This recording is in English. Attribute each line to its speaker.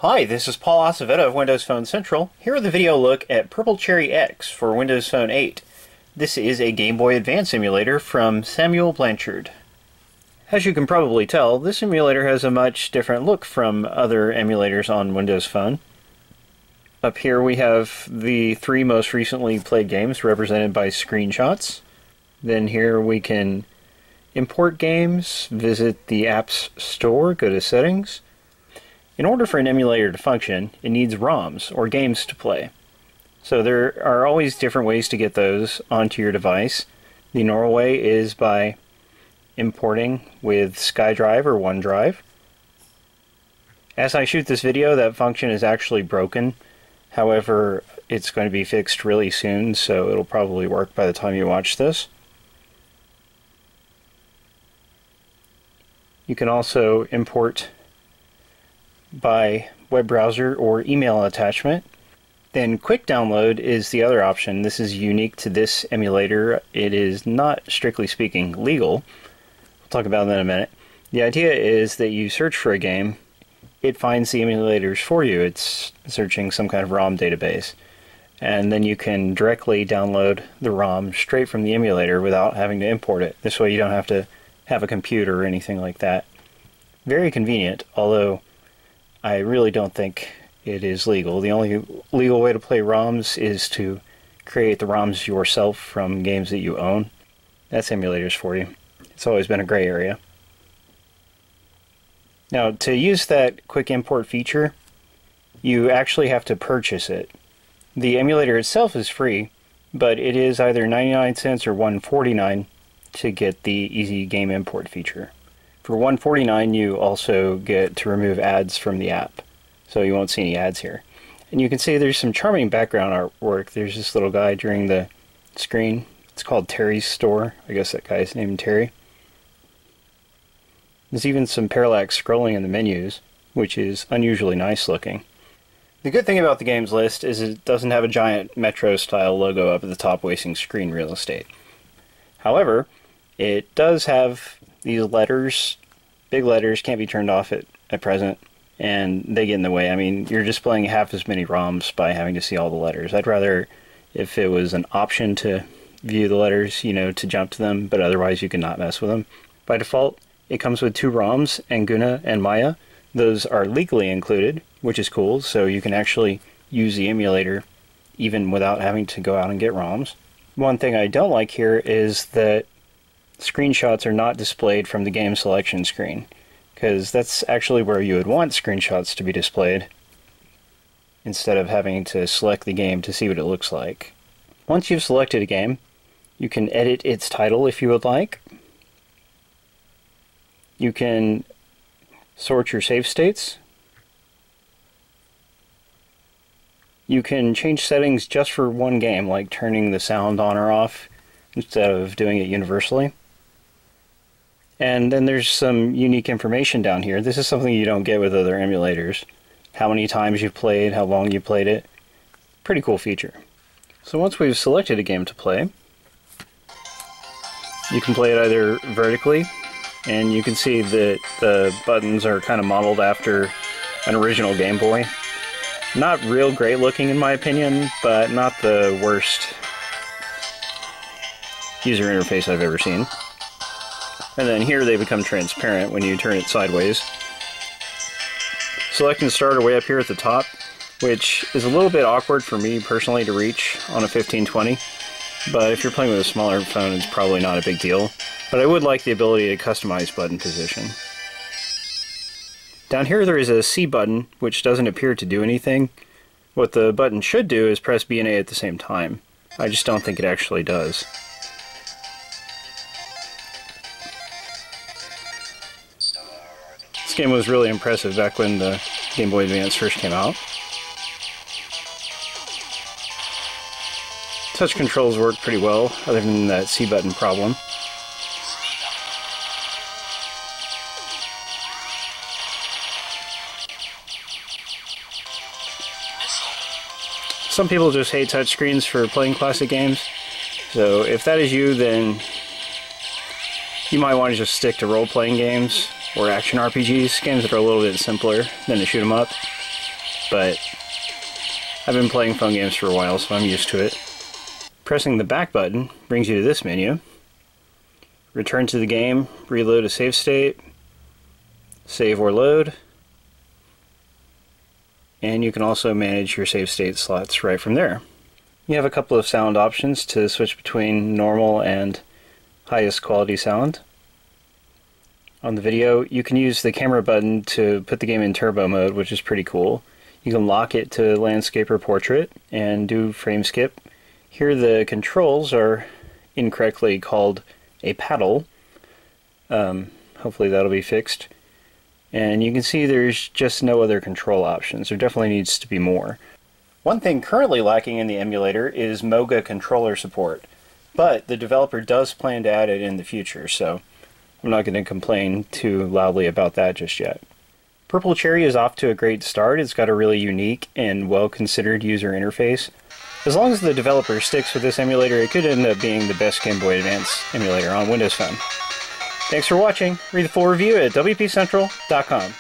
Speaker 1: Hi, this is Paul Acevetta of Windows Phone Central, here with a video look at Purple Cherry X for Windows Phone 8. This is a Game Boy Advance emulator from Samuel Blanchard. As you can probably tell, this emulator has a much different look from other emulators on Windows Phone. Up here we have the 3 most recently played games represented by screenshots. Then here we can import games, visit the app's store, go to settings. In order for an emulator to function, it needs ROMs, or games to play. So there are always different ways to get those onto your device. The normal way is by importing with SkyDrive or OneDrive. As I shoot this video, that function is actually broken. However, it's going to be fixed really soon, so it'll probably work by the time you watch this. You can also import by web browser or email attachment. Then quick download is the other option. This is unique to this emulator. It is not, strictly speaking, legal. We'll talk about that in a minute. The idea is that you search for a game, it finds the emulators for you. It's searching some kind of ROM database. And then you can directly download the ROM straight from the emulator without having to import it. This way you don't have to have a computer or anything like that. Very convenient, although I really don't think it is legal. The only legal way to play ROMs is to create the ROMs yourself from games that you own. That's emulators for you. It's always been a gray area. Now, to use that quick import feature, you actually have to purchase it. The emulator itself is free, but it is either 99 cents or $1.49 to get the Easy Game Import feature. For $1.49, you also get to remove ads from the app, so you won't see any ads here. And you can see there's some charming background artwork. There's this little guy during the screen. It's called Terry's Store. I guess that guy's named Terry. There's even some parallax scrolling in the menus, which is unusually nice looking. The good thing about the games list is it doesn't have a giant Metro-style logo up at the top wasting screen real estate. However, it does have these letters. Big letters can't be turned off at present, and they get in the way. I mean, you're displaying half as many ROMs by having to see all the letters. I'd rather, if it was an option to view the letters, to jump to them, but otherwise you can not mess with them. By default, it comes with 2 ROMs, Anguna and Maya. Those are legally included, which is cool, so you can actually use the emulator even without having to go out and get ROMs. One thing I don't like here is that screenshots are not displayed from the game selection screen, because that's actually where you would want screenshots to be displayed instead of having to select the game to see what it looks like. Once you've selected a game, you can edit its title if you would like. You can sort your save states. You can change settings just for one game, like turning the sound on or off instead of doing it universally. And then there's some unique information down here. This is something you don't get with other emulators. How many times you've played, how long you played it. Pretty cool feature. So once we've selected a game to play, you can play it either vertically, and you can see that the buttons are kind of modeled after an original Game Boy. Not real great looking in my opinion, but not the worst user interface I've ever seen. And then here they become transparent when you turn it sideways. Select and start are way up here at the top, which is a little bit awkward for me personally to reach on a 1520, but if you're playing with a smaller phone, it's probably not a big deal. But I would like the ability to customize button position. Down here there is a C button, which doesn't appear to do anything. What the button should do is press B and A at the same time. I just don't think it actually does. This game was really impressive back when the Game Boy Advance first came out. Touch controls work pretty well, other than that C button problem. Some people just hate touchscreens for playing classic games, so if that is you, then you might want to just stick to role-playing games or action RPGs, games that are a little bit simpler than to shoot 'em up. but I've been playing phone games for a while, so I'm used to it. Pressing the back button brings you to this menu. Return to the game, reload a save state, save or load, and you can also manage your save state slots right from there. You have a couple of sound options to switch between normal and highest quality sound. On the video, you can use the camera button to put the game in turbo mode, which is pretty cool. You can lock it to landscape or portrait and do frame skip. Here the controls are incorrectly called a paddle. Hopefully that'll be fixed. And you can see there's just no other control options. There definitely needs to be more. One thing currently lacking in the emulator is Moga controller support, but the developer does plan to add it in the future, so I'm not going to complain too loudly about that just yet. Purple Cherry is off to a great start. It's got a really unique and well-considered user interface. As long as the developer sticks with this emulator, it could end up being the best Game Boy Advance emulator on Windows Phone. Thanks for watching. Read the full review at wpcentral.com.